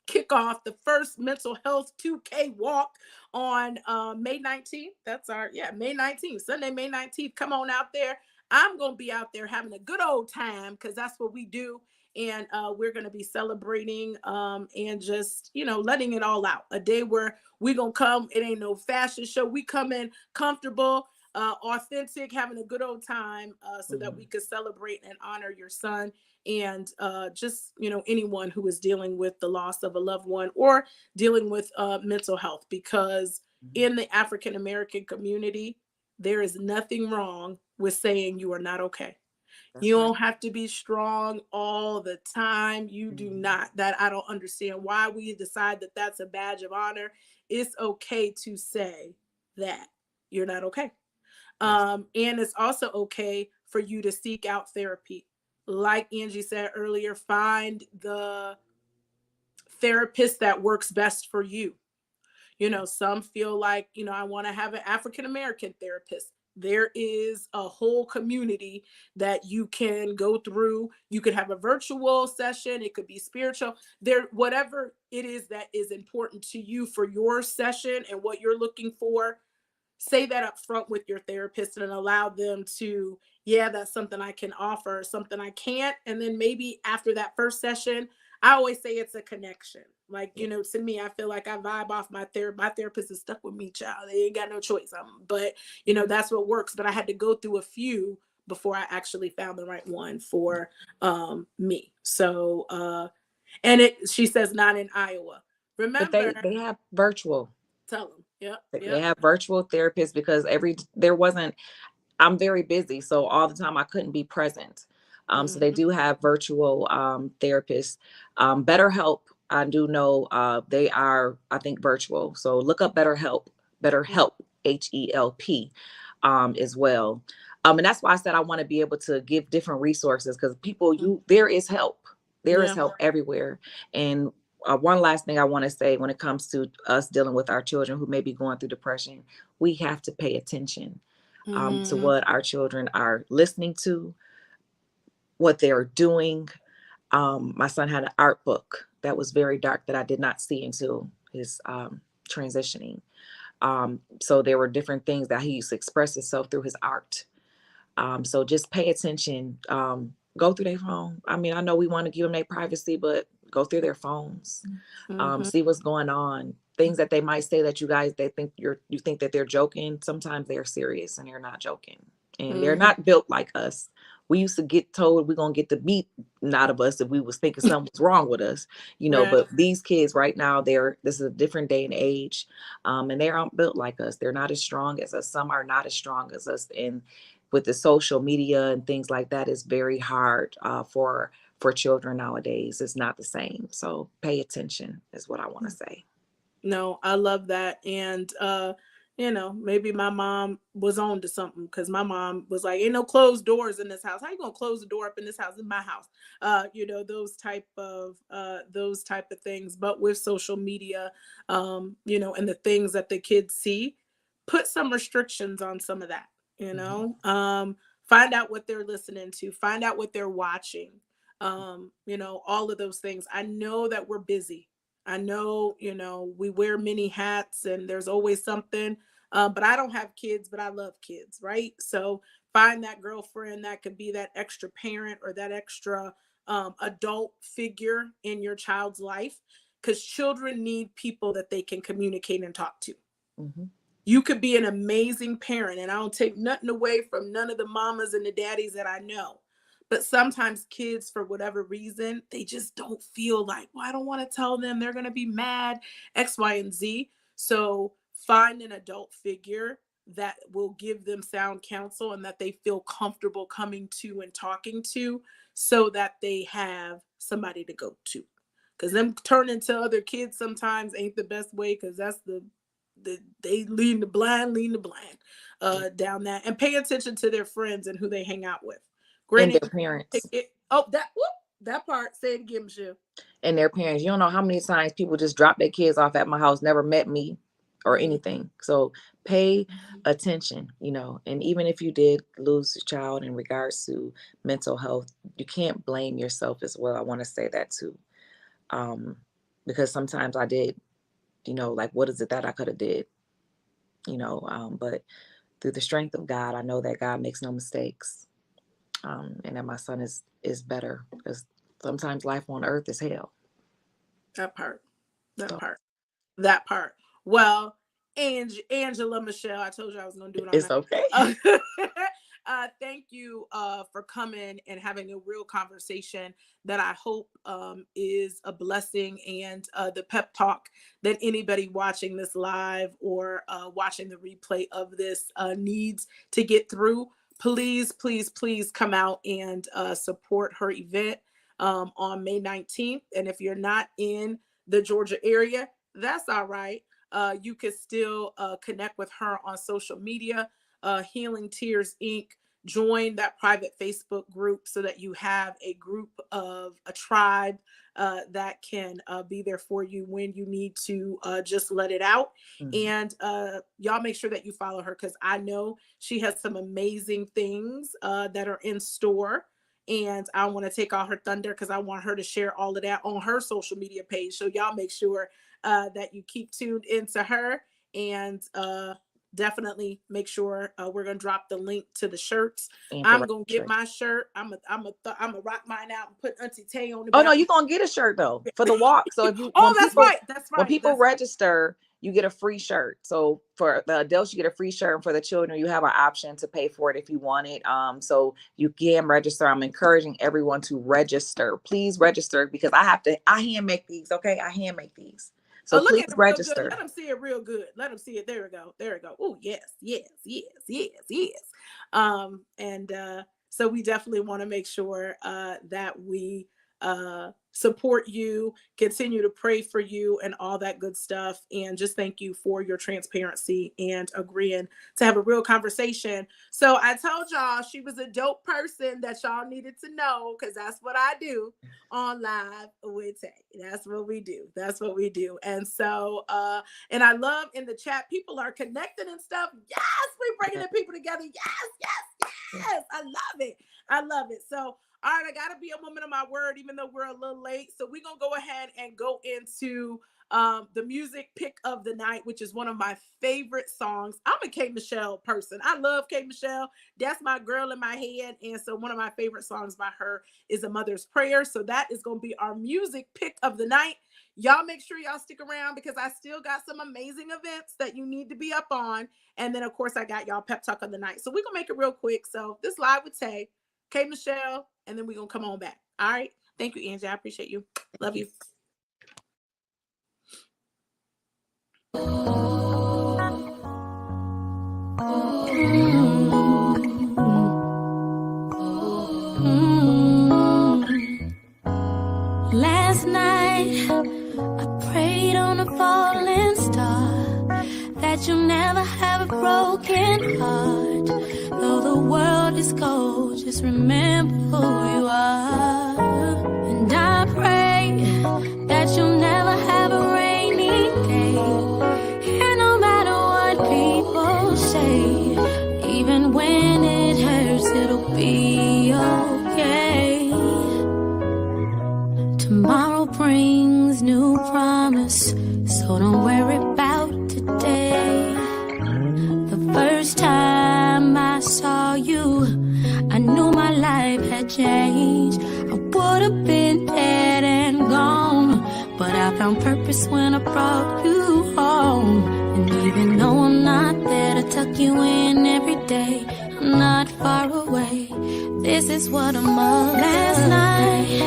kick off the first mental health 2K walk on May 19th. That's May 19th, Sunday, May 19th. Come on out there. I'm going to be out there having a good old time because that's what we do. And we're going to be celebrating and just, letting it all out. A day where we're going to come. It ain't no fashion show. We come in comfortable, authentic, having a good old time so that we could celebrate and honor your son. And just, anyone who is dealing with the loss of a loved one or dealing with mental health, because in the African-American community, there is nothing wrong with saying you are not okay. You don't have to be strong all the time. You do not. That I don't understand why we decide that that's a badge of honor. It's okay to say that you're not okay. And it's also okay for you to seek out therapy. Like Angie said earlier, find the therapist that works best for you. Some feel like, I want to have an African-American therapist. There is a whole community that you can go through. You could have a virtual session. It could be spiritual. Whatever it is that is important to you for your session and what you're looking for, say that up front with your therapist and allow them to, that's something I can offer, something I can't. And then maybe after that first session, I always say it's a connection. Like, to me, I feel like I vibe off my therapist. My therapist is stuck with me, child. They ain't got no choice. But that's what works. But I had to go through a few before I actually found the right one for me. So, she says not in Iowa. Remember, but they have virtual. Tell them. Yep. They have virtual therapists because I'm very busy. So all the time I couldn't be present. So they do have virtual therapists. BetterHelp, I do know they are, I think, virtual. So look up BetterHelp, HELP as well. And that's why I said I want to be able to give different resources because there is help. There is help everywhere. And one last thing I want to say when it comes to us dealing with our children who may be going through depression, we have to pay attention to what our children are listening to, what they're doing. My son had an art book that was very dark that I did not see until his transitioning. So there were different things that he used to express himself through his art. So just pay attention. Go through their phone. I mean, I know we want to give them their privacy, but go through their phones. See what's going on. Things that they might say that you think you think that they're joking. Sometimes they're serious and they're not joking. And they're not built like us. We used to get told we're going to get the beat out of us if we was thinking something was wrong with us, but these kids right now, this is a different day and age. And they aren't built like us. They're not as strong as us. Some are not as strong as us. And with the social media and things like that, it's very hard for children nowadays. It's not the same. So pay attention is what I want to say. No, I love that. And, maybe my mom was on to something because my mom was like, ain't no closed doors in this house. How you going to close the door up in this house, in my house? Those type of things. But with social media, and the things that the kids see, put some restrictions on some of that, find out what they're listening to, find out what they're watching, all of those things. I know that we're busy. I know, we wear many hats and there's always something, but I don't have kids, but I love kids, right? So find that girlfriend that could be that extra parent or that extra adult figure in your child's life, because children need people that they can communicate and talk to. You could be an amazing parent, and I don't take nothing away from none of the mamas and the daddies that I know. But sometimes kids, for whatever reason, they just don't feel like, well, I don't want to tell them, they're going to be mad, X, Y, and Z. So find an adult figure that will give them sound counsel and that they feel comfortable coming to and talking to, so that they have somebody to go to. Because them turning to other kids sometimes ain't the best way, because that's they lead the blind down that. And pay attention to their friends and who they hang out with. And their parents. That part. Say it again, Michelle. And their parents. You don't know how many times people just drop their kids off at my house, never met me or anything. So pay attention, and even if you did lose a child in regards to mental health, you can't blame yourself as well. I want to say that too. Because sometimes I did, like, what is it that I could have did? But through the strength of God, I know that God makes no mistakes. And that my son is better, because sometimes life on earth is hell. That part. Well, Angela Michelle, I told you I was going to do it on It's that. Okay. Thank you for coming and having a real conversation that I hope is a blessing, and the pep talk that anybody watching this live or watching the replay of this needs to get through. Please, please, please come out and support her event on May 19th. And if you're not in the Georgia area, that's all right. You can still connect with her on social media, Healing Tears Inc. Join that private Facebook group so that you have a tribe that can be there for you when you need to just let it out. And y'all make sure that you follow her, because I know she has some amazing things that are in store. And I want to take all her thunder, because I want her to share all of that on her social media page. So y'all make sure that you keep tuned into her, and definitely make sure we're going to drop the link to the shirts. I'm going to get my shirt. I'm a rock mine out and put Auntie Tay on the back. Oh, no, you're going to get a shirt, though, for the walk. So if you, that's right. When people register, you get a free shirt. So for the adults, you get a free shirt. And for the children, you have an option to pay for it if you want it. So you can register. I'm encouraging everyone to register. Please register, because I hand make these. Okay. I hand make these. So please register. Let them see it real good. Let them see it. There we go. Oh, yes. And so we definitely want to make sure that we support you, continue to pray for you, and all that good stuff. And just thank you for your transparency and agreeing to have a real conversation. So I told y'all she was a dope person that y'all needed to know, because that's what I do on Live with Tay. That's what we do. And so, and I love in the chat, people are connecting and stuff. Yes, we're bringing the people together. Yes. I love it. So, all right, I got to be a woman of my word, even though we're a little late. So we're going to go ahead and go into the music pick of the night, which is one of my favorite songs. I'm a K. Michelle person. I love K. Michelle. That's my girl in my head. And so one of my favorite songs by her is A Mother's Prayer. So that is going to be our music pick of the night. Y'all make sure y'all stick around, because I still got some amazing events that you need to be up on. And then, of course, I got y'all pep talk of the night. So we're going to make it real quick. So this Live with Tay, K. Michelle, and then we're going to come on back. All right. Thank you, Angie. I appreciate you. Love you. Last night, I prayed on a falling star that you'll never have a broken heart. Though the world is cold, just remember who you are. And I pray that you'll never have a rainy day. And no matter what people say, even when it hurts, it'll be okay. Tomorrow brings new promise, so don't worry about today. The first time I saw you, I knew my life had changed. I would have been dead and gone, but I found purpose when I brought you home. And even though I'm not there to tuck you in every day, I'm not far away. This is what I'm up. Last night,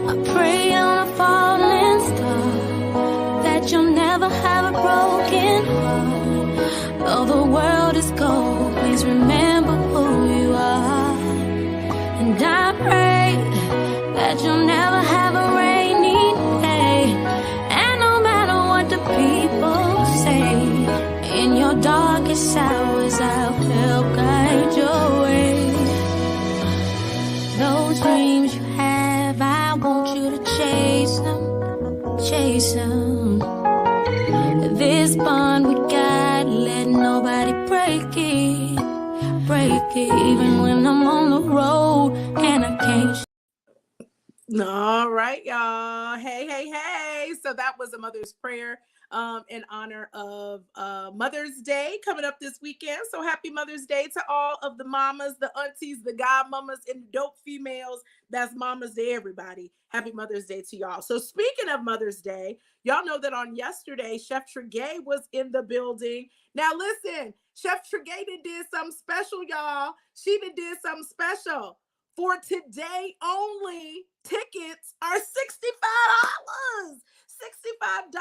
I prayed on a falling star that you'll never have a broken heart. Though the world is cold, please remember who you are. And I pray that you'll never have a rainy day. And no matter what the people say, in your darkest hours, I'll help guide your way. Those dreams you have, I want you to chase them, chase them. This bond we got, let nobody break it, even when I'm on the road and I can't. All right, y'all. Hey. So that was a mother's prayer in honor of Mother's Day coming up this weekend. So happy Mother's Day to all of the mamas, the aunties, the godmamas, and the dope females. That's Mama's Day, everybody. Happy Mother's Day to y'all. So speaking of Mother's Day, y'all know that on yesterday, Chef Tregay was in the building. Now listen, Chef Tregay did something special, y'all. She did something special. For today only, tickets are $65. $65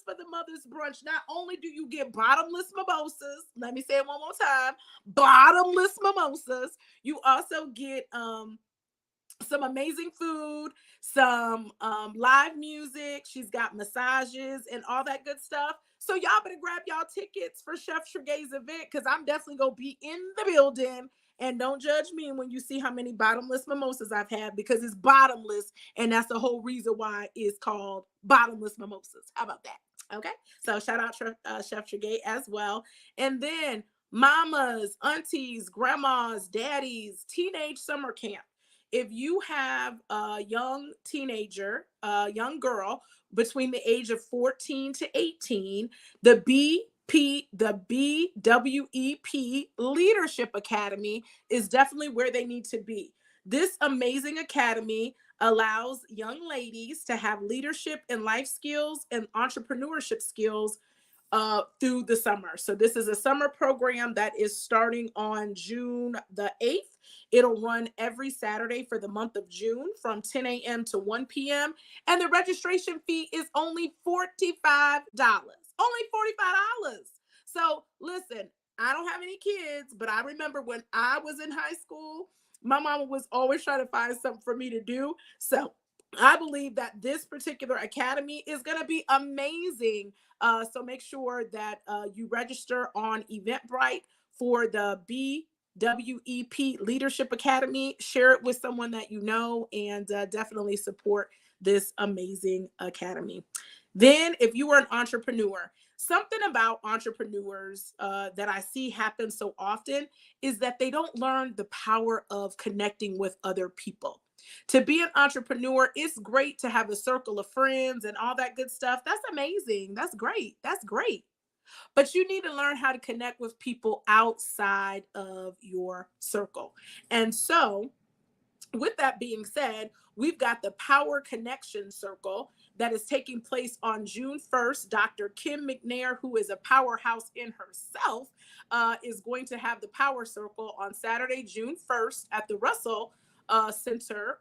for the Mother's Brunch. Not only do you get bottomless mimosas, let me say it one more time, bottomless mimosas, you also get some amazing food, some live music. She's got massages and all that good stuff. So y'all better grab y'all tickets for Chef Tregay's event, because I'm definitely going to be in the building. And don't judge me when you see how many bottomless mimosas I've had, because it's bottomless. And that's the whole reason why it's called bottomless mimosas. How about that? Okay. So shout out Chef Tregay as well. And then mamas, aunties, grandmas, daddies, teenage summer camp. If you have a young teenager, a young girl between the age of 14 to 18, the BWEP Leadership Academy is definitely where they need to be. This amazing academy allows young ladies to have leadership and life skills and entrepreneurship skills through the summer. So this is a summer program that is starting on June the 8th. It'll run every Saturday for the month of June from 10 a.m. to 1 p.m. And the registration fee is only $45. Only $45. So listen, I don't have any kids, but I remember when I was in high school, my mama was always trying to find something for me to do. So I believe that this particular academy is going to be amazing. So make sure that you register on Eventbrite for the BWEP Leadership Academy. Share it with someone that you know, and definitely support this amazing academy. Then if you are an entrepreneur, something about entrepreneurs that I see happen so often is that they don't learn the power of connecting with other people. To be an entrepreneur, it's great to have a circle of friends and all that good stuff. That's amazing. That's great. That's great. But you need to learn how to connect with people outside of your circle. And so, with that being said, we've got the Power Connection Circle that is taking place on June 1st. Dr. Kim McNair, who is a powerhouse in herself, is going to have the Power Circle on Saturday, June 1st at the Russell Center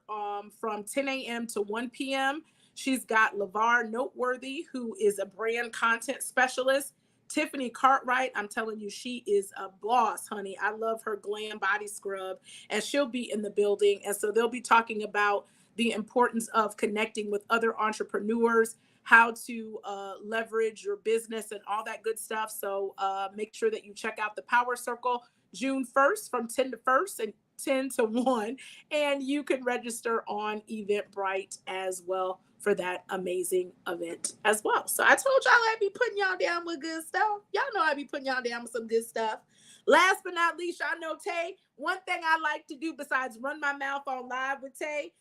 from 10 a.m. to 1 p.m. She's got LeVar Noteworthy, who is a brand content specialist. Tiffany Cartwright, I'm telling you, she is a boss, honey. I love her glam body scrub, and she'll be in the building. And so they'll be talking about the importance of connecting with other entrepreneurs, how to leverage your business and all that good stuff. So make sure that you check out the Power Circle June 1st from 10 to 1st and 10 to 1. And you can register on Eventbrite as well for that amazing event as well. So I told y'all I'd be putting y'all down with good stuff. Y'all know I'd be putting y'all down with some good stuff. Last but not least, y'all know Tay. One thing I like to do besides run my mouth on live with Tay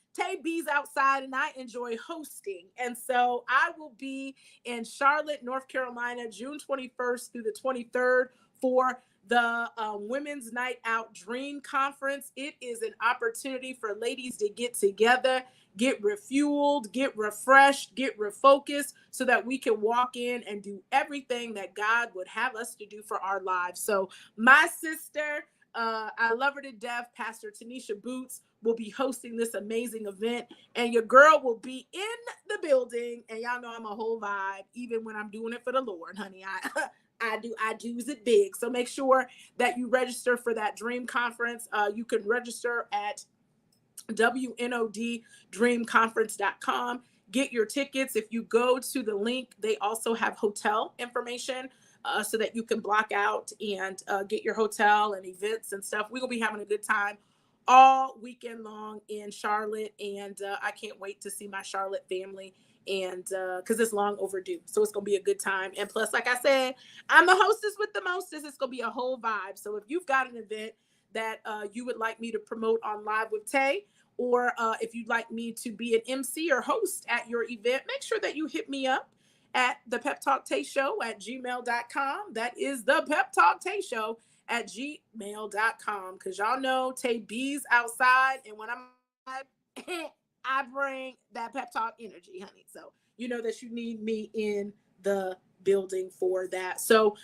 B's outside and I enjoy hosting. And so I will be in Charlotte, North Carolina, June 21st through the 23rd for the Women's Night Out Dream Conference. It is an opportunity for ladies to get together, get refueled, get refreshed, get refocused, so that we can walk in and do everything that God would have us to do for our lives. So my sister, I love her to death. Pastor Tanisha Boots will be hosting this amazing event, and your girl will be in the building. And y'all know I'm a whole vibe, even when I'm doing it for the Lord, honey. I do it big. So make sure that you register for that dream conference. You can register at WNODDreamconference.com. Get your tickets. If you go to the link, they also have hotel information so that you can block out and get your hotel and events and stuff. We're going to be having a good time all weekend long in Charlotte, and I can't wait to see my Charlotte family, and because it's long overdue. So it's going to be a good time. And plus, like I said, I'm the hostess with the mostest. It's going to be a whole vibe. So if you've got an event that you would like me to promote on Live with Tay, or if you'd like me to be an MC or host at your event, make sure that you hit me up at the Pep Talk Tay Show at gmail.com. That is the Pep Talk Tay Show at gmail.com. Because y'all know Tay B's outside, and when I'm I bring that pep talk energy, honey. So you know that you need me in the building for that. So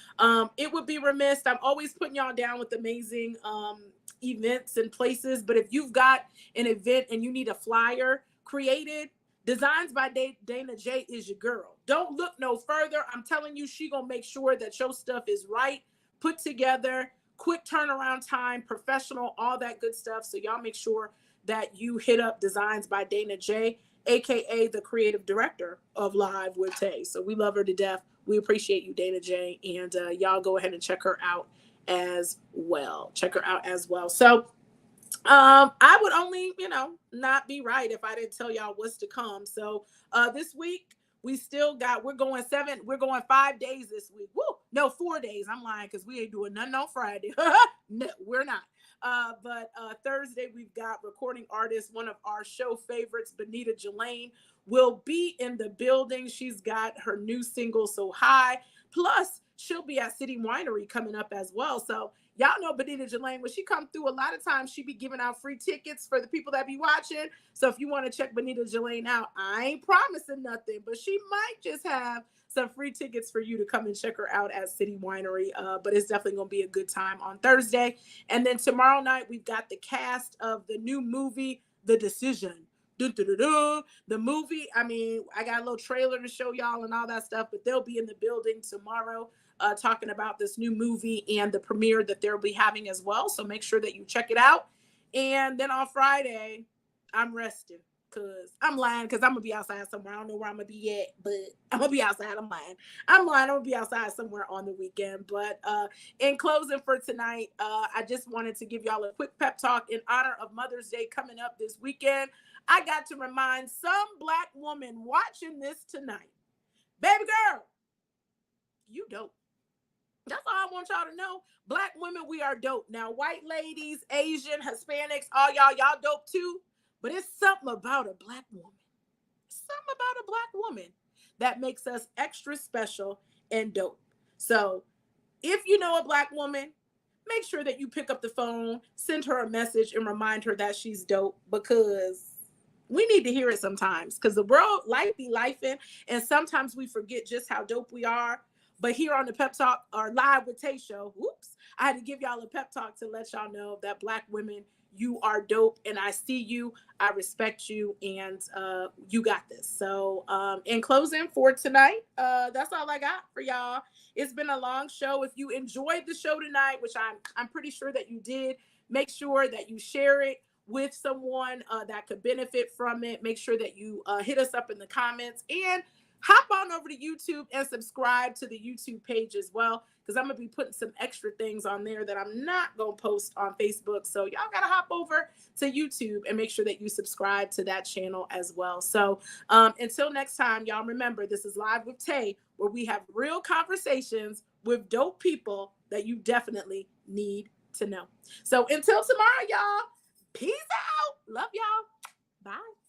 it would be remiss. I'm always putting y'all down with amazing events and places. But if you've got an event and you need a flyer created, Designs by Dana J is your girl. Don't look no further. I'm telling you, she gonna make sure that your stuff is right, put together, quick turnaround time, professional, all that good stuff. So y'all make sure that you hit up Designs by Dana J, aka the creative director of Live with Tay. So we love her to death. We appreciate you, Dana J, and y'all go ahead and check her out as well. So I would only, not be right if I didn't tell y'all what's to come. So this week we're going 5 days this week. Woo! No, 4 days. I'm lying because we ain't doing nothing on Friday. No, we're not. But Thursday we've got recording artist, one of our show favorites, Benita Jelaine, will be in the building. She's got her new single, So High. Plus, she'll be at City Winery coming up as well. So y'all know Benita Jelaine, when she come through, a lot of times she be giving out free tickets for the people that be watching. So if you want to check Benita Jelaine out, I ain't promising nothing, but she might just have some free tickets for you to come and check her out at City Winery. But it's definitely going to be a good time on Thursday. And then tomorrow night, we've got the cast of the new movie, The Decision. The movie, I got a little trailer to show y'all and all that stuff, but they'll be in the building tomorrow talking about this new movie and the premiere that they'll be having as well. So make sure that you check it out. And then on Friday, I'm resting because I'm lying, because I'm going to be outside somewhere. I don't know where I'm going to be at, but I'm going to be outside. I'm lying. I'm going to be outside somewhere on the weekend. But in closing for tonight, I just wanted to give y'all a quick pep talk in honor of Mother's Day coming up this weekend. I got to remind some Black woman watching this tonight, baby girl, you dope. That's all I want y'all to know. Black women, we are dope. Now, white ladies, Asian, Hispanics, all y'all dope too. But it's something about a Black woman. Something about a Black woman that makes us extra special and dope. So if you know a Black woman, make sure that you pick up the phone, send her a message, and remind her that she's dope, because we need to hear it sometimes, because the world life be lifing, and sometimes we forget just how dope we are. But here on the Pep Talk or Live with Tay Show, I had to give y'all a pep talk to let y'all know that Black women, you are dope, and I see you, I respect you, and you got this. So in closing for tonight, that's all I got for y'all. It's been a long show. If you enjoyed the show tonight, which I'm pretty sure that you did, make sure that you share it with someone that could benefit from it. Make sure that you hit us up in the comments, and hop on over to YouTube and subscribe to the YouTube page as well, because I'm going to be putting some extra things on there that I'm not going to post on Facebook. So y'all got to hop over to YouTube and make sure that you subscribe to that channel as well. So until next time, y'all remember, this is Live with Tay, where we have real conversations with dope people that you definitely need to know. So until tomorrow, y'all, peace out. Love y'all. Bye.